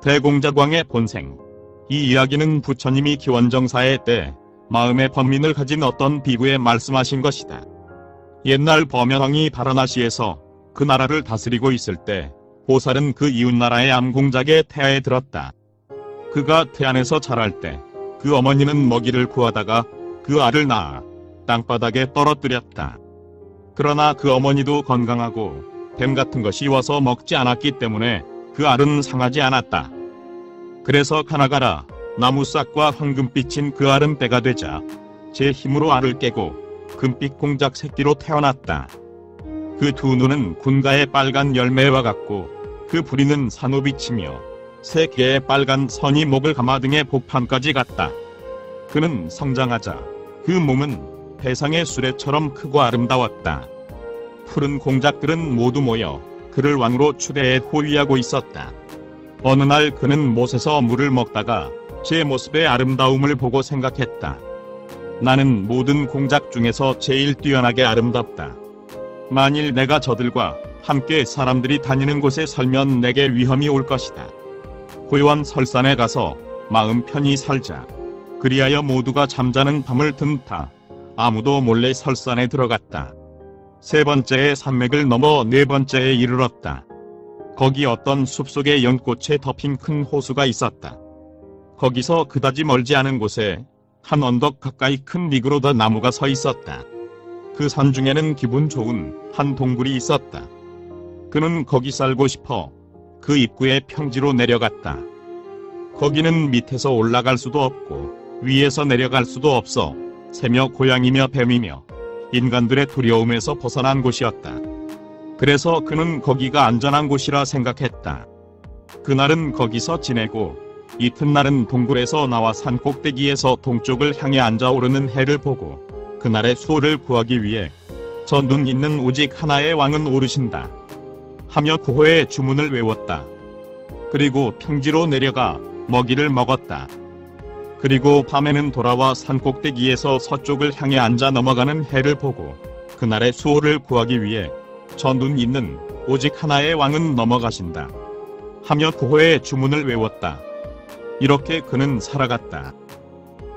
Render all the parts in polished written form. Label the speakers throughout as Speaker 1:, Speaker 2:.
Speaker 1: 대공자광의 본생. 이 이야기는 부처님이 기원정사의 때 마음의 번민을 가진 어떤 비구에 말씀하신 것이다. 옛날 범현왕이 바라나시에서 그 나라를 다스리고 있을 때 보살은 그 이웃나라의 암공작의 태아에 들었다. 그가 태안에서 자랄 때 그 어머니는 먹이를 구하다가 그 알을 낳아 땅바닥에 떨어뜨렸다. 그러나 그 어머니도 건강하고 뱀 같은 것이 와서 먹지 않았기 때문에 그 알은 상하지 않았다. 그래서 가나가라 나무싹과 황금빛인 그 알은 때가 되자 제 힘으로 알을 깨고 금빛 공작 새끼로 태어났다. 그 두 눈은 군가의 빨간 열매와 같고 그 부리는 산호빛이며 세 개의 빨간 선이 목을 감아 등의 복판까지 갔다. 그는 성장하자 그 몸은 해상의 수레처럼 크고 아름다웠다. 푸른 공작들은 모두 모여 그를 왕으로 추대해 호위하고 있었다. 어느 날 그는 못에서 물을 먹다가 제 모습의 아름다움을 보고 생각했다. 나는 모든 공작 중에서 제일 뛰어나게 아름답다. 만일 내가 저들과 함께 사람들이 다니는 곳에 살면 내게 위험이 올 것이다. 고요한 설산에 가서 마음 편히 살자. 그리하여 모두가 잠자는 밤을 틈타 아무도 몰래 설산에 들어갔다. 세 번째의 산맥을 넘어 네 번째에 이르렀다. 거기 어떤 숲속에 연꽃에 덮인 큰 호수가 있었다. 거기서 그다지 멀지 않은 곳에 한 언덕 가까이 큰 미그로다 나무가 서 있었다. 그 산 중에는 기분 좋은 한 동굴이 있었다. 그는 거기 살고 싶어 그 입구에 평지로 내려갔다. 거기는 밑에서 올라갈 수도 없고 위에서 내려갈 수도 없어 새며 고양이며 뱀이며 인간들의 두려움에서 벗어난 곳이었다. 그래서 그는 거기가 안전한 곳이라 생각했다. 그날은 거기서 지내고 이튿날은 동굴에서 나와 산 꼭대기에서 동쪽을 향해 앉아 오르는 해를 보고 그날의 수호를 구하기 위해 저 눈 있는 오직 하나의 왕은 오르신다 하며 구호의 주문을 외웠다. 그리고 평지로 내려가 먹이를 먹었다. 그리고 밤에는 돌아와 산 꼭대기에서 서쪽을 향해 앉아 넘어가는 해를 보고 그날의 수호를 구하기 위해 저 눈 있는 오직 하나의 왕은 넘어가신다 하며 구호의 주문을 외웠다. 이렇게 그는 살아갔다.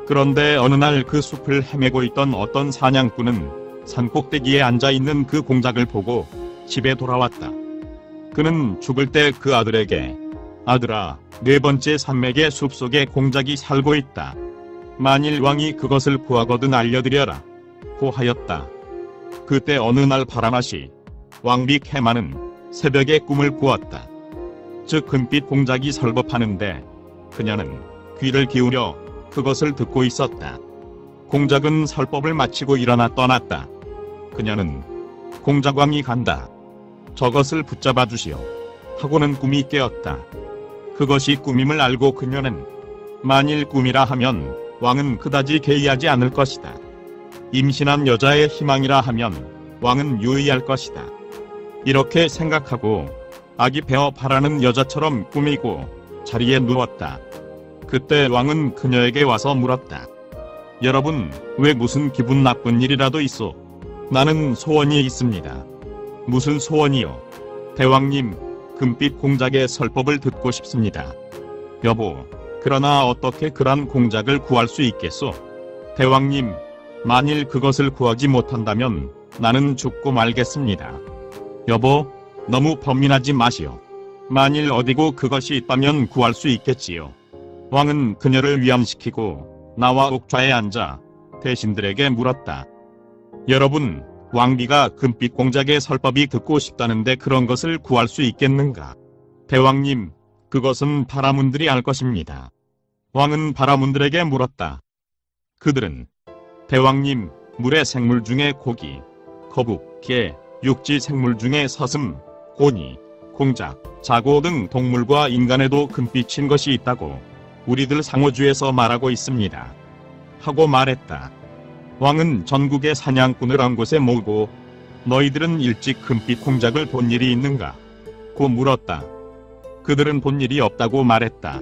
Speaker 1: 그런데 어느 날 그 숲을 헤매고 있던 어떤 사냥꾼은 산 꼭대기에 앉아있는 그 공작을 보고 집에 돌아왔다. 그는 죽을 때 그 아들에게 아들아, 네 번째 산맥의 숲속에 공작이 살고 있다. 만일 왕이 그것을 구하거든 알려드려라. 고 하였다. 그때 어느 날 바라나시 왕비 케마는 새벽에 꿈을 꾸었다. 즉 금빛 공작이 설법하는데 그녀는 귀를 기울여 그것을 듣고 있었다. 공작은 설법을 마치고 일어나 떠났다. 그녀는 공작왕이 간다. 저것을 붙잡아 주시오. 하고는 꿈이 깨었다. 그것이 꿈임을 알고 그녀는 만일 꿈이라 하면 왕은 그다지 개의하지 않을 것이다. 임신한 여자의 희망이라 하면 왕은 유의할 것이다. 이렇게 생각하고 아기 베어 바라는 여자처럼 꾸미고 자리에 누웠다. 그때 왕은 그녀에게 와서 물었다. 여러분, 왜 무슨 기분 나쁜 일이라도 있어? 나는 소원이 있습니다. 무슨 소원이요? 대왕님, 금빛 공작의 설법을 듣고 싶습니다. 여보, 그러나 어떻게 그런 공작을 구할 수 있겠소? 대왕님, 만일 그것을 구하지 못한다면 나는 죽고 말겠습니다. 여보, 너무 번민하지 마시오. 만일 어디고 그것이 있다면 구할 수 있겠지요. 왕은 그녀를 위안시키고 나와 옥좌에 앉아 대신들에게 물었다. 여러분, 왕비가 금빛 공작의 설법이 듣고 싶다는데 그런 것을 구할 수 있겠는가? 대왕님, 그것은 바라문들이 알 것입니다. 왕은 바라문들에게 물었다. 그들은 대왕님, 물의 생물 중에 고기, 거북, 개, 육지 생물 중에 사슴, 고니, 공작, 자고 등 동물과 인간에도 금빛인 것이 있다고 우리들 상호주에서 말하고 있습니다. 하고 말했다. 왕은 전국의 사냥꾼을 한 곳에 모으고 너희들은 일찍 금빛 공작을 본 일이 있는가? 고 물었다. 그들은 본 일이 없다고 말했다.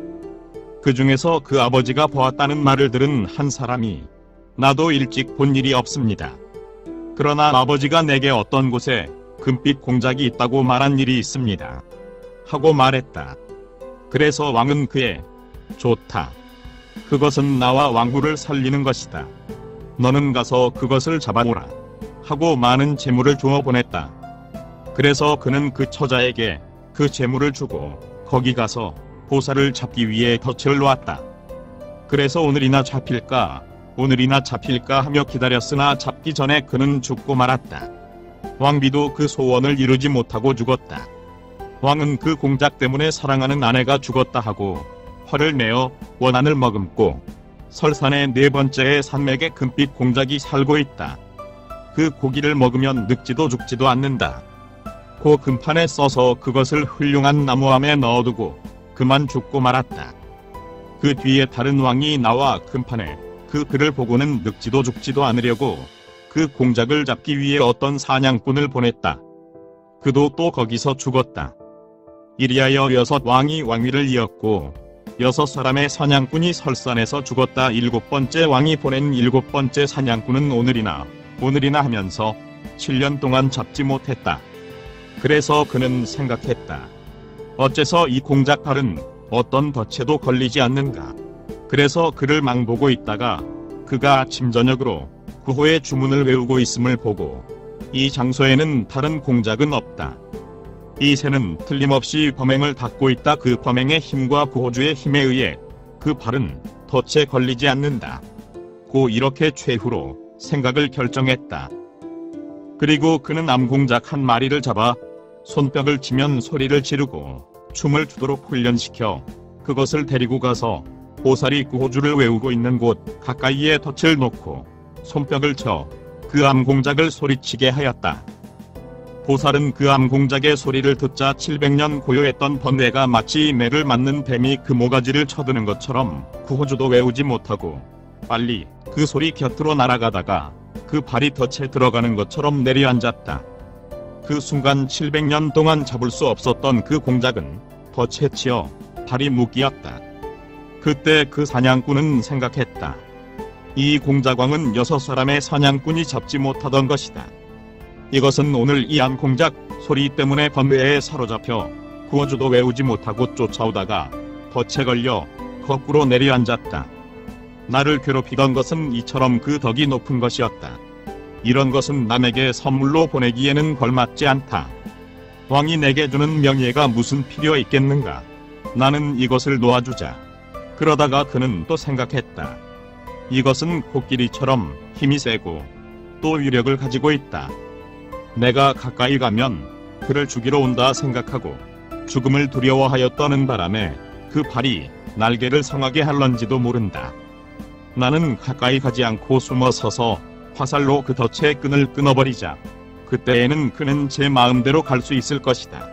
Speaker 1: 그 중에서 그 아버지가 보았다는 말을 들은 한 사람이 나도 일찍 본 일이 없습니다. 그러나 아버지가 내게 어떤 곳에 금빛 공작이 있다고 말한 일이 있습니다. 하고 말했다. 그래서 왕은 그에 좋다. 그것은 나와 왕후를 살리는 것이다. 너는 가서 그것을 잡아오라. 하고 많은 재물을 주어 보냈다. 그래서 그는 그 처자에게 그 재물을 주고 거기 가서 보살을 잡기 위해 덫을 놓았다. 그래서 오늘이나 잡힐까 하며 기다렸으나 잡기 전에 그는 죽고 말았다. 왕비도 그 소원을 이루지 못하고 죽었다. 왕은 그 공작 때문에 사랑하는 아내가 죽었다 하고 화를 내어 원한을 머금고 설산의 네 번째의 산맥에 금빛 공작이 살고 있다. 그 고기를 먹으면 늙지도 죽지도 않는다. 그 금판에 써서 그것을 훌륭한 나무함에 넣어두고 그만 죽고 말았다. 그 뒤에 다른 왕이 나와 금판에 그 글을 보고는 늙지도 죽지도 않으려고 그 공작을 잡기 위해 어떤 사냥꾼을 보냈다. 그도 또 거기서 죽었다. 이리하여 6 왕이 왕위를 이었고 6 사람의 사냥꾼이 설산에서 죽었다. 7번째 왕이 보낸 7번째 사냥꾼은 오늘이나 하면서 7년 동안 잡지 못했다. 그래서 그는 생각했다. 어째서 이 공작팔은 어떤 덫에도 걸리지 않는가. 그래서 그를 망보고 있다가 그가 아침 저녁으로 구호의 주문을 외우고 있음을 보고 이 장소에는 다른 공작은 없다. 이 새는 틀림없이 범행을 닦고 있다. 그 범행의 힘과 구호주의 힘에 의해 그 팔은 덫에 걸리지 않는다. 고 이렇게 최후로 생각을 결정했다. 그리고 그는 암공작 한 마리를 잡아 손뼉을 치면 소리를 지르고 춤을 추도록 훈련시켜 그것을 데리고 가서 보살이 구호주를 외우고 있는 곳 가까이에 덫을 놓고 손뼉을 쳐 그 암공작을 소리치게 하였다. 보살은 그 암공작의 소리를 듣자 700년 고요했던 번뇌가 마치 매를 맞는 뱀이 그 모가지를 쳐드는 것처럼 구호주도 외우지 못하고 빨리 그 소리 곁으로 날아가다가 그 발이 덫에 들어가는 것처럼 내려앉았다. 그 순간 700년 동안 잡을 수 없었던 그 공작은 덫에 치여 발이 묶이었다. 그때 그 사냥꾼은 생각했다. 이 공작왕은 6 사람의 사냥꾼이 잡지 못하던 것이다. 이것은 오늘 이 암공작 소리 때문에 번뇌에 사로잡혀 구호주도 외우지 못하고 쫓아오다가 덫에 걸려 거꾸로 내려앉았다. 나를 괴롭히던 것은 이처럼 그 덕이 높은 것이었다. 이런 것은 남에게 선물로 보내기에는 걸맞지 않다. 왕이 내게 주는 명예가 무슨 필요 있겠는가. 나는 이것을 놓아주자. 그러다가 그는 또 생각했다. 이것은 코끼리처럼 힘이 세고 또 위력을 가지고 있다. 내가 가까이 가면 그를 죽이러 온다 생각하고 죽음을 두려워하여 떠는 바람에 그 발이 날개를 성하게 할런지도 모른다. 나는 가까이 가지 않고 숨어 서서 화살로 그 덫의 끈을 끊어버리자. 그때에는 그는 제 마음대로 갈 수 있을 것이다.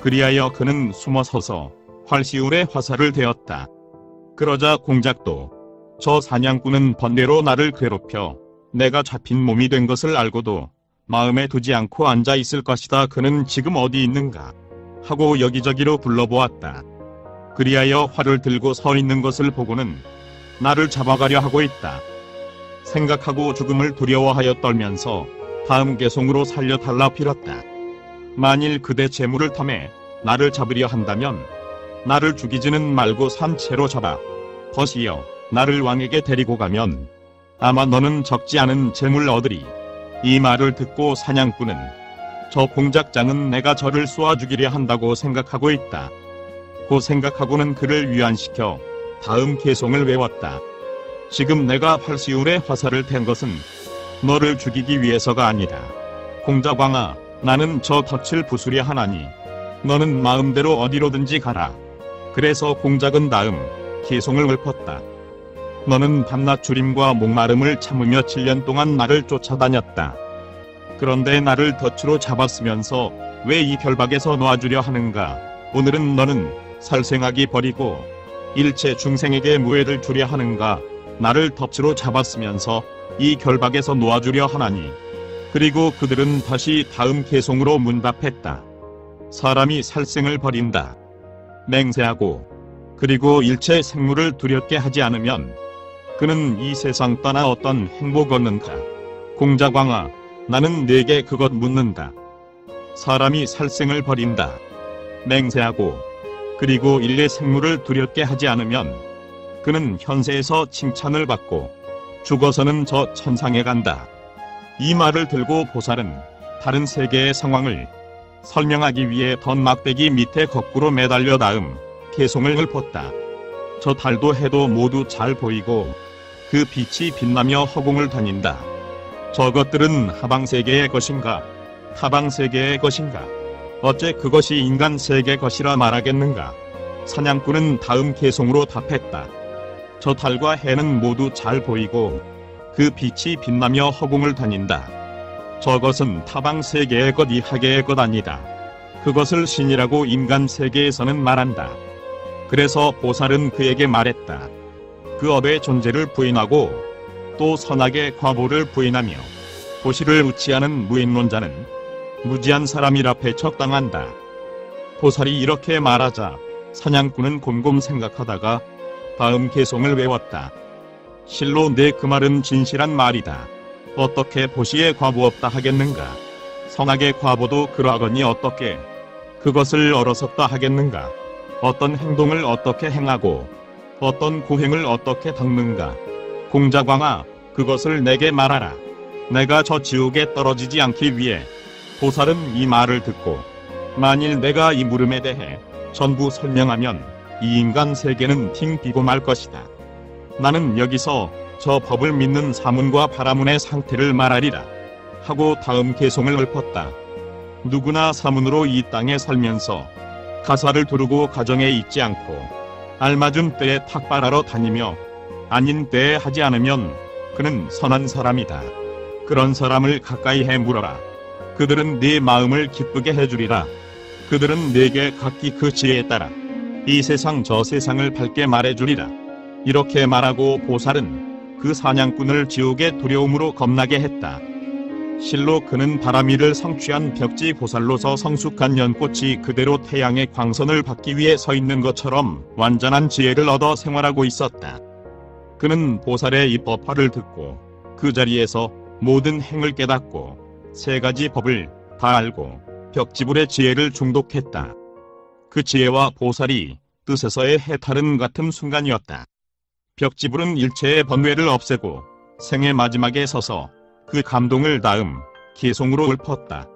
Speaker 1: 그리하여 그는 숨어 서서 활시울에 화살을 대었다. 그러자 공작도 저 사냥꾼은 번뇌로 나를 괴롭혀 내가 잡힌 몸이 된 것을 알고도 마음에 두지 않고 앉아 있을 것이다. 그는 지금 어디 있는가 하고 여기저기로 불러보았다. 그리하여 활을 들고 서 있는 것을 보고는 나를 잡아가려 하고 있다. 생각하고 죽음을 두려워하여 떨면서 다음 개송으로 살려달라 빌었다. 만일 그대 재물을 탐해 나를 잡으려 한다면 나를 죽이지는 말고 산채로 잡아 벗이여 나를 왕에게 데리고 가면 아마 너는 적지 않은 재물 얻으리. 이 말을 듣고 사냥꾼은 저 공작장은 내가 저를 쏘아 죽이려 한다고 생각하고 있다. 고 생각하고는 그를 위안시켜 다음 개송을 외웠다. 지금 내가 활시울에 화살을 댄 것은 너를 죽이기 위해서가 아니다. 공작왕아, 나는 저 덫을 부수려 하나니 너는 마음대로 어디로든지 가라. 그래서 공작은 다음 개송을 읊었다. 너는 밤낮 주림과 목마름을 참으며 7년 동안 나를 쫓아다녔다. 그런데 나를 덫으로 잡았으면서 왜 이 결박에서 놓아주려 하는가. 오늘은 너는 살생하기 버리고 일체 중생에게 무해를 주려 하는가. 나를 덫으로 잡았으면서 이 결박에서 놓아주려 하나니. 그리고 그들은 다시 다음 개송으로 문답했다. 사람이 살생을 버린다. 맹세하고 그리고 일체 생물을 두렵게 하지 않으면 그는 이 세상 떠나 어떤 행복 얻는가. 공작왕아, 나는 네게 그것 묻는다. 사람이 살생을 버린다. 맹세하고 그리고 일례 생물을 두렵게 하지 않으면 그는 현세에서 칭찬을 받고 죽어서는 저 천상에 간다. 이 말을 들고 보살은 다른 세계의 상황을 설명하기 위해 던 막대기 밑에 거꾸로 매달려 다음 개송을 읊었다. 저 달도 해도 모두 잘 보이고 그 빛이 빛나며 허공을 다닌다. 저것들은 하방세계의 것인가? 타방세계의 것인가? 어째 그것이 인간 세계 것이라 말하겠는가? 사냥꾼은 다음 개송으로 답했다. 저 달과 해는 모두 잘 보이고 그 빛이 빛나며 허공을 다닌다. 저것은 타방세계의 것 이하계의 것 아니다. 그것을 신이라고 인간 세계에서는 말한다. 그래서 보살은 그에게 말했다. 그 업의 존재를 부인하고 또 선악의 과보를 부인하며 도시를 우치하는 무인론자는 무지한 사람이라 배척당한다. 보살이 이렇게 말하자 사냥꾼은 곰곰 생각하다가 다음 개송을 외웠다. 실로 내 그 말은 진실한 말이다. 어떻게 보시에 과보 없다 하겠는가? 선악의 과보도 그러하거니 어떻게 그것을 얼어섰다 하겠는가? 어떤 행동을 어떻게 행하고 어떤 고행을 어떻게 닦는가? 공자광아, 그것을 내게 말하라. 내가 저 지옥에 떨어지지 않기 위해. 보살은 이 말을 듣고 만일 내가 이 물음에 대해 전부 설명하면 이 인간 세계는 팅 비고 말 것이다. 나는 여기서 저 법을 믿는 사문과 바라문의 상태를 말하리라 하고 다음 개송을 읊었다. 누구나 사문으로 이 땅에 살면서 가사를 두르고 가정에 있지 않고 알맞은 때에 탁발하러 다니며 아닌 때에 하지 않으면 그는 선한 사람이다. 그런 사람을 가까이 해 물어라. 그들은 네 마음을 기쁘게 해주리라. 그들은 네게 각기 그 지혜에 따라 이 세상 저 세상을 밝게 말해주리라. 이렇게 말하고 보살은 그 사냥꾼을 지옥의 두려움으로 겁나게 했다. 실로 그는 바라미를 성취한 벽지 보살로서 성숙한 연꽃이 그대로 태양의 광선을 받기 위해 서 있는 것처럼 완전한 지혜를 얻어 생활하고 있었다. 그는 보살의 이 법화를 듣고 그 자리에서 모든 행을 깨닫고 세 가지 법을 다 알고 벽지불의 지혜를 중독했다. 그 지혜와 보살이 뜻에서의 해탈은 같은 순간이었다. 벽지불은 일체의 번뇌를 없애고 생의 마지막에 서서 그 감동을 다음 개송으로 읊었다.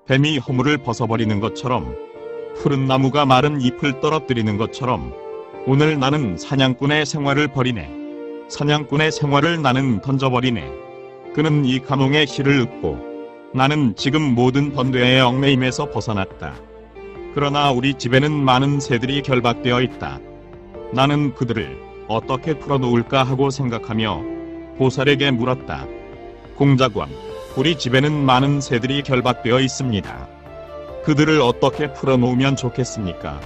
Speaker 1: 뱀이 허물을 벗어버리는 것처럼 푸른 나무가 마른 잎을 떨어뜨리는 것처럼 오늘 나는 사냥꾼의 생활을 버리네. 사냥꾼의 생활을 나는 던져버리네. 그는 이 감옥의 실을 읊고 나는 지금 모든 번뇌의 얽매임에서 벗어났다. 그러나 우리 집에는 많은 새들이 결박되어 있다. 나는 그들을 어떻게 풀어놓을까 하고 생각하며 보살에게 물었다. 공자광, 우리 집에는 많은 새들이 결박되어 있습니다. 그들을 어떻게 풀어놓으면 좋겠습니까?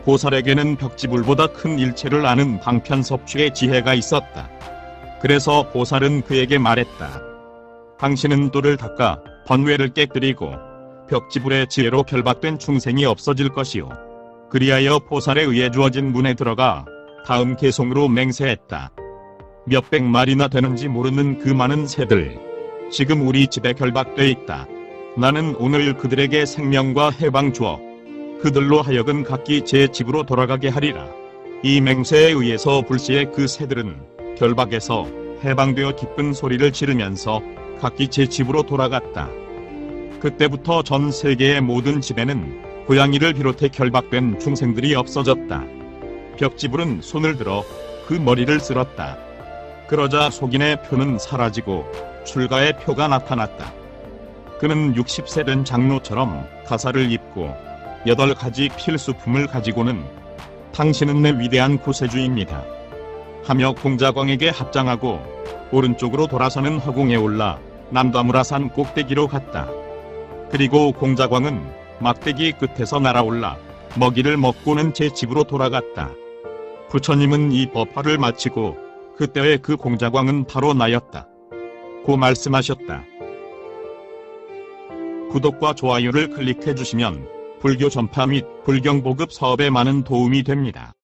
Speaker 1: 보살에게는 벽지불보다 큰 일체를 아는 방편섭취의 지혜가 있었다. 그래서 보살은 그에게 말했다. 당신은 똘을 닦아 번뇌를 깨뜨리고 벽지불의 지혜로 결박된 충생이 없어질 것이요. 그리하여 보살에 의해 주어진 문에 들어가 다음 개송으로 맹세했다. 몇백 마리나 되는지 모르는 그 많은 새들, 지금 우리 집에 결박돼 있다. 나는 오늘 그들에게 생명과 해방 주어 그들로 하여금 각기 제 집으로 돌아가게 하리라. 이 맹세에 의해서 불시에 그 새들은 결박에서 해방되어 기쁜 소리를 지르면서 각기 제 집으로 돌아갔다. 그때부터 전 세계의 모든 집에는 고양이를 비롯해 결박된 중생들이 없어졌다. 벽지불은 손을 들어 그 머리를 쓸었다. 그러자 속인의 표는 사라지고 출가의 표가 나타났다. 그는 60세 된 장로처럼 가사를 입고 8가지 필수품을 가지고는 당신은 내 위대한 구세주입니다 하며 공자광에게 합장하고 오른쪽으로 돌아서는 허공에 올라 남다무라산 꼭대기로 갔다. 그리고 공자광은 막대기 끝에서 날아올라 먹이를 먹고는 제 집으로 돌아갔다. 부처님은 이 법화를 마치고 그때의 그 공자광은 바로 나였다 고 말씀하셨다. 구독과 좋아요를 클릭해 주시면 불교 전파 및 불경 보급 사업에 많은 도움이 됩니다.